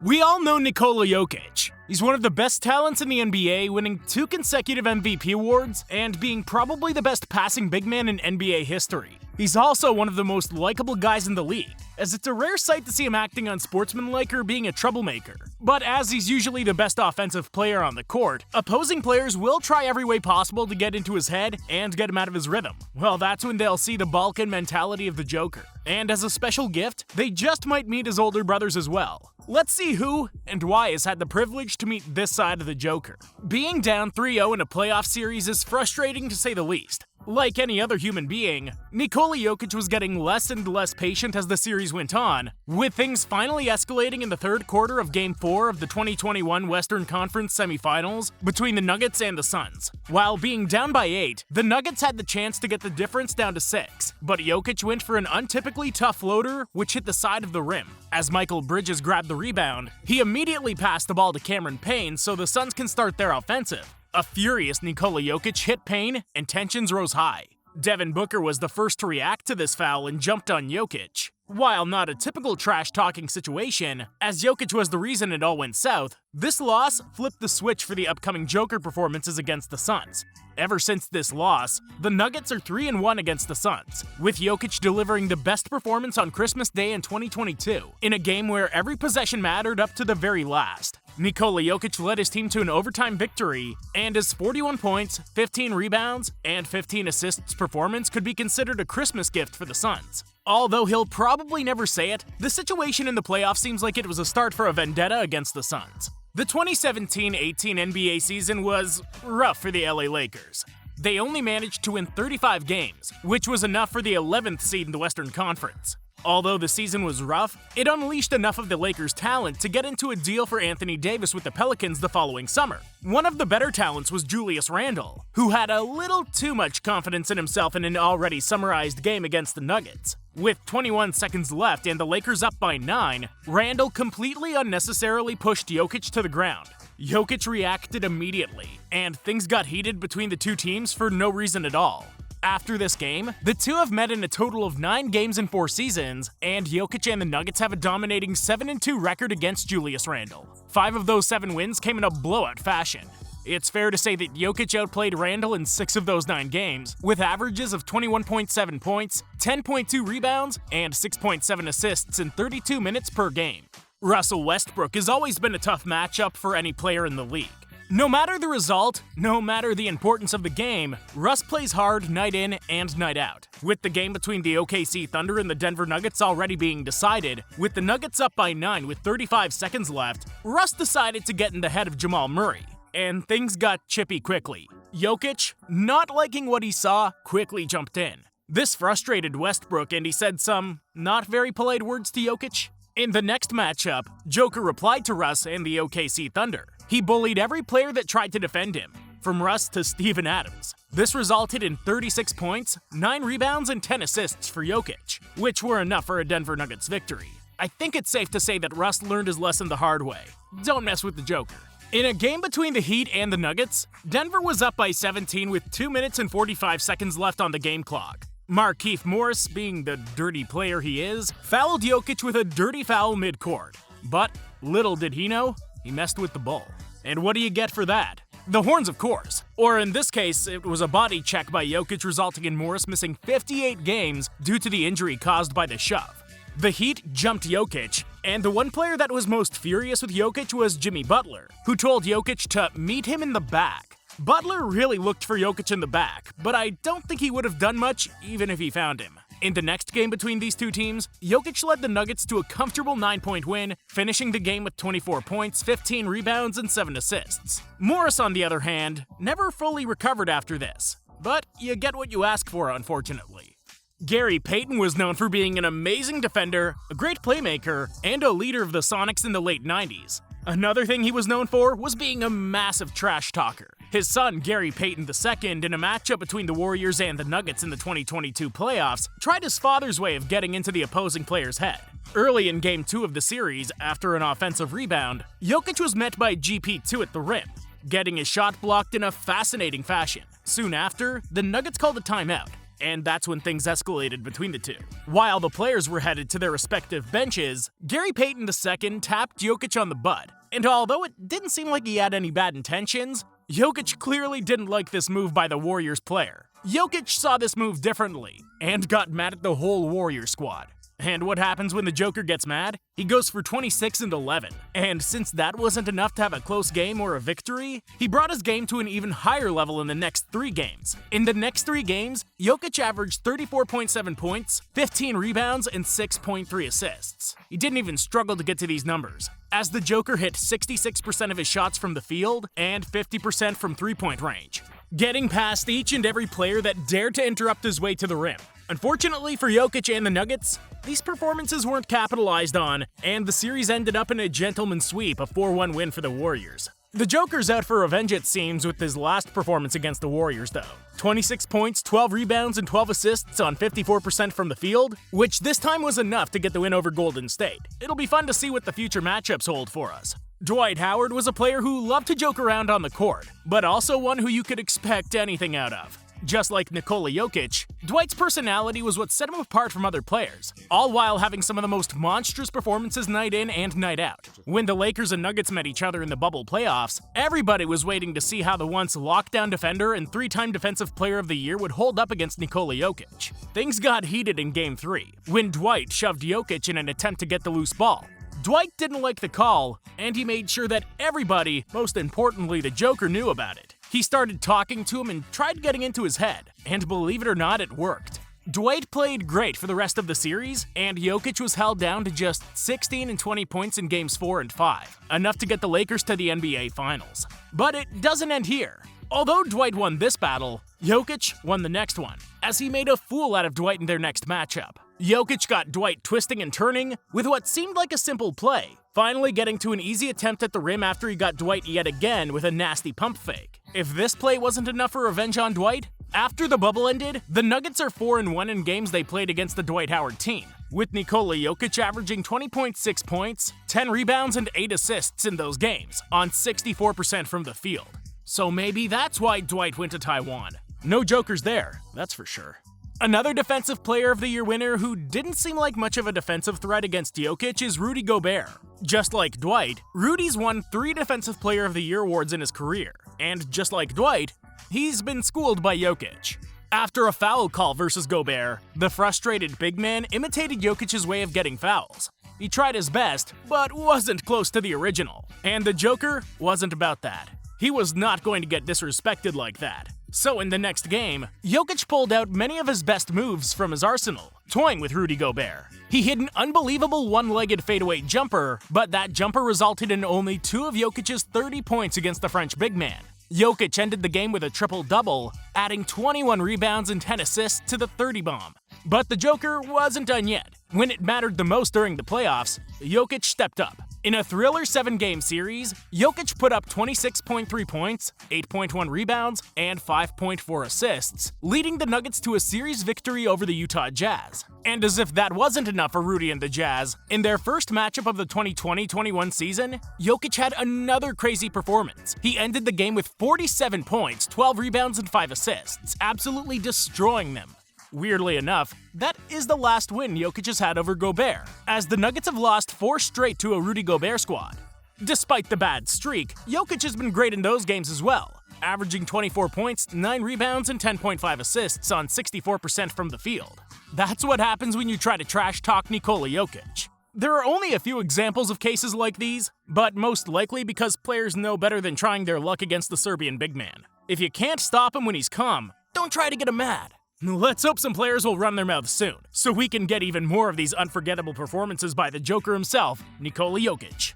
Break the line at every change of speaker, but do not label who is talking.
We all know Nikola Jokic. He's one of the best talents in the NBA, winning 2 consecutive MVP awards and being probably the best passing big man in NBA history. He's also one of the most likable guys in the league, as it's a rare sight to see him acting unsportsmanlike or being a troublemaker. But as he's usually the best offensive player on the court, opposing players will try every way possible to get into his head and get him out of his rhythm. Well, that's when they'll see the Balkan mentality of the Joker. And as a special gift, they just might meet his older brothers as well. Let's see who and why has had the privilege to meet this side of the Joker. Being down 3-0 in a playoff series is frustrating to say the least. Like any other human being, Nikola Jokic was getting less and less patient as the series went on, with things finally escalating in the third quarter of Game 4 of the 2021 Western Conference semifinals between the Nuggets and the Suns. While being down by 8, the Nuggets had the chance to get the difference down to 6, but Jokic went for an untypically tough floater which hit the side of the rim. As Michael Bridges grabbed the rebound, he immediately passed the ball to Cameron Payne so the Suns can start their offensive. A furious Nikola Jokic hit Payne, and tensions rose high. Devin Booker was the first to react to this foul and jumped on Jokic. While not a typical trash-talking situation, as Jokic was the reason it all went south, this loss flipped the switch for the upcoming Joker performances against the Suns. Ever since this loss, the Nuggets are 3-1 against the Suns, with Jokic delivering the best performance on Christmas Day in 2022, in a game where every possession mattered up to the very last. Nikola Jokic led his team to an overtime victory, and his 41 points, 15 rebounds, and 15 assists performance could be considered a Christmas gift for the Suns. Although he'll probably never say it, the situation in the playoffs seems like it was a start for a vendetta against the Suns. The 2017-18 NBA season was rough for the LA Lakers. They only managed to win 35 games, which was enough for the 11th seed in the Western Conference. Although the season was rough, it unleashed enough of the Lakers' talent to get into a deal for Anthony Davis with the Pelicans the following summer. One of the better talents was Julius Randle, who had a little too much confidence in himself in an already summarized game against the Nuggets. With 21 seconds left and the Lakers up by 9, Randle completely unnecessarily pushed Jokic to the ground. Jokic reacted immediately, and things got heated between the two teams for no reason at all. After this game, the two have met in a total of 9 games in 4 seasons, and Jokic and the Nuggets have a dominating 7-2 record against Julius Randle. 5 of those 7 wins came in a blowout fashion. It's fair to say that Jokic outplayed Randle in 6 of those 9 games, with averages of 21.7 points, 10.2 rebounds, and 6.7 assists in 32 minutes per game. Russell Westbrook has always been a tough matchup for any player in the league. No matter the result, no matter the importance of the game, Russ plays hard night in and night out. With the game between the OKC Thunder and the Denver Nuggets already being decided, with the Nuggets up by 9 with 35 seconds left, Russ decided to get in the head of Jamal Murray, and things got chippy quickly. Jokic, not liking what he saw, quickly jumped in. This frustrated Westbrook, and he said some not very polite words to Jokic. In the next matchup, Joker replied to Russ and the OKC Thunder. He bullied every player that tried to defend him, from Russ to Steven Adams. This resulted in 36 points, 9 rebounds, and 10 assists for Jokic, which were enough for a Denver Nuggets victory. I think it's safe to say that Russ learned his lesson the hard way. Don't mess with the Joker. In a game between the Heat and the Nuggets, Denver was up by 17 with 2 minutes and 45 seconds left on the game clock. Markieff Morris, being the dirty player he is, fouled Jokic with a dirty foul mid-court. But little did he know, he messed with the ball. And what do you get for that? The horns, of course. Or in this case, it was a body check by Jokic resulting in Morris missing 58 games due to the injury caused by the shove. The Heat jumped Jokic, and the one player that was most furious with Jokic was Jimmy Butler, who told Jokic to meet him in the back. Butler really looked for Jokic in the back, but I don't think he would have done much even if he found him. In the next game between these two teams, Jokic led the Nuggets to a comfortable 9-point win, finishing the game with 24 points, 15 rebounds, and 7 assists. Morris, on the other hand, never fully recovered after this, but you get what you ask for, unfortunately. Gary Payton was known for being an amazing defender, a great playmaker, and a leader of the Sonics in the late 90s. Another thing he was known for was being a massive trash talker. His son, Gary Payton II, in a matchup between the Warriors and the Nuggets in the 2022 playoffs, tried his father's way of getting into the opposing player's head. Early in Game 2 of the series, after an offensive rebound, Jokic was met by GP2 at the rim, getting his shot blocked in a fascinating fashion. Soon after, the Nuggets called a timeout. and that's when things escalated between the two. While the players were headed to their respective benches, Gary Payton II tapped Jokic on the butt, and although it didn't seem like he had any bad intentions, Jokic clearly didn't like this move by the Warriors player. Jokic saw this move differently, and got mad at the whole Warriors squad. And what happens when the Joker gets mad? He goes for 26 and 11. And since that wasn't enough to have a close game or a victory, he brought his game to an even higher level in the next 3 games. In the next 3 games, Jokic averaged 34.7 points, 15 rebounds, and 6.3 assists. He didn't even struggle to get to these numbers, as the Joker hit 66% of his shots from the field and 50% from three-point range, getting past each and every player that dared to interrupt his way to the rim. Unfortunately for Jokic and the Nuggets, these performances weren't capitalized on, and the series ended up in a gentleman's sweep, a 4-1 win for the Warriors. The Joker's out for revenge, it seems, with his last performance against the Warriors, though. 26 points, 12 rebounds, and 12 assists on 54% from the field, which this time was enough to get the win over Golden State. It'll be fun to see what the future matchups hold for us. Dwight Howard was a player who loved to joke around on the court, but also one who you could expect anything out of. Just like Nikola Jokic, Dwight's personality was what set him apart from other players, all while having some of the most monstrous performances night in and night out. When the Lakers and Nuggets met each other in the bubble playoffs, everybody was waiting to see how the once lockdown defender and 3-time Defensive Player of the Year would hold up against Nikola Jokic. Things got heated in Game 3, when Dwight shoved Jokic in an attempt to get the loose ball. Dwight didn't like the call, and he made sure that everybody, most importantly the Joker, knew about it. He started talking to him and tried getting into his head, and believe it or not, it worked. Dwight played great for the rest of the series, and Jokic was held down to just 16 and 20 points in Games 4 and 5, enough to get the Lakers to the NBA Finals. But it doesn't end here. Although Dwight won this battle, Jokic won the next one, as he made a fool out of Dwight in their next matchup. Jokic got Dwight twisting and turning with what seemed like a simple play, finally getting to an easy attempt at the rim after he got Dwight yet again with a nasty pump fake. If this play wasn't enough for revenge on Dwight, after the bubble ended, the Nuggets are 4-1 in games they played against the Dwight Howard team, with Nikola Jokic averaging 20.6 points, 10 rebounds, and 8 assists in those games, on 64% from the field. So maybe that's why Dwight went to Taiwan. No Jokers there, that's for sure. Another Defensive Player of the Year winner who didn't seem like much of a defensive threat against Jokic is Rudy Gobert. Just like Dwight, Rudy's won 3 Defensive Player of the Year awards in his career, and just like Dwight, he's been schooled by Jokic. After a foul call versus Gobert, the frustrated big man imitated Jokic's way of getting fouls. He tried his best, but wasn't close to the original, and the Joker wasn't about that. He was not going to get disrespected like that. So in the next game, Jokic pulled out many of his best moves from his arsenal, toying with Rudy Gobert. He hit an unbelievable one-legged fadeaway jumper, but that jumper resulted in only 2 of Jokic's 30 points against the French big man. Jokic ended the game with a triple-double, adding 21 rebounds and 10 assists to the 30 bomb. But the Joker wasn't done yet. When it mattered the most during the playoffs, Jokic stepped up. In a thriller 7-game series, Jokic put up 26.3 points, 8.1 rebounds, and 5.4 assists, leading the Nuggets to a series victory over the Utah Jazz. And as if that wasn't enough for Rudy and the Jazz, in their first matchup of the 2020-21 season, Jokic had another crazy performance. He ended the game with 47 points, 12 rebounds, and 5 assists, absolutely destroying them. Weirdly enough, that is the last win Jokic has had over Gobert, as the Nuggets have lost 4 straight to a Rudy Gobert squad. Despite the bad streak, Jokic has been great in those games as well, averaging 24 points, 9 rebounds, and 10.5 assists on 64% from the field. That's what happens when you try to trash talk Nikola Jokic. There are only a few examples of cases like these, but most likely because players know better than trying their luck against the Serbian big man. If you can't stop him when he's calm, don't try to get him mad. Let's hope some players will run their mouths soon, so we can get even more of these unforgettable performances by the Joker himself, Nikola Jokic.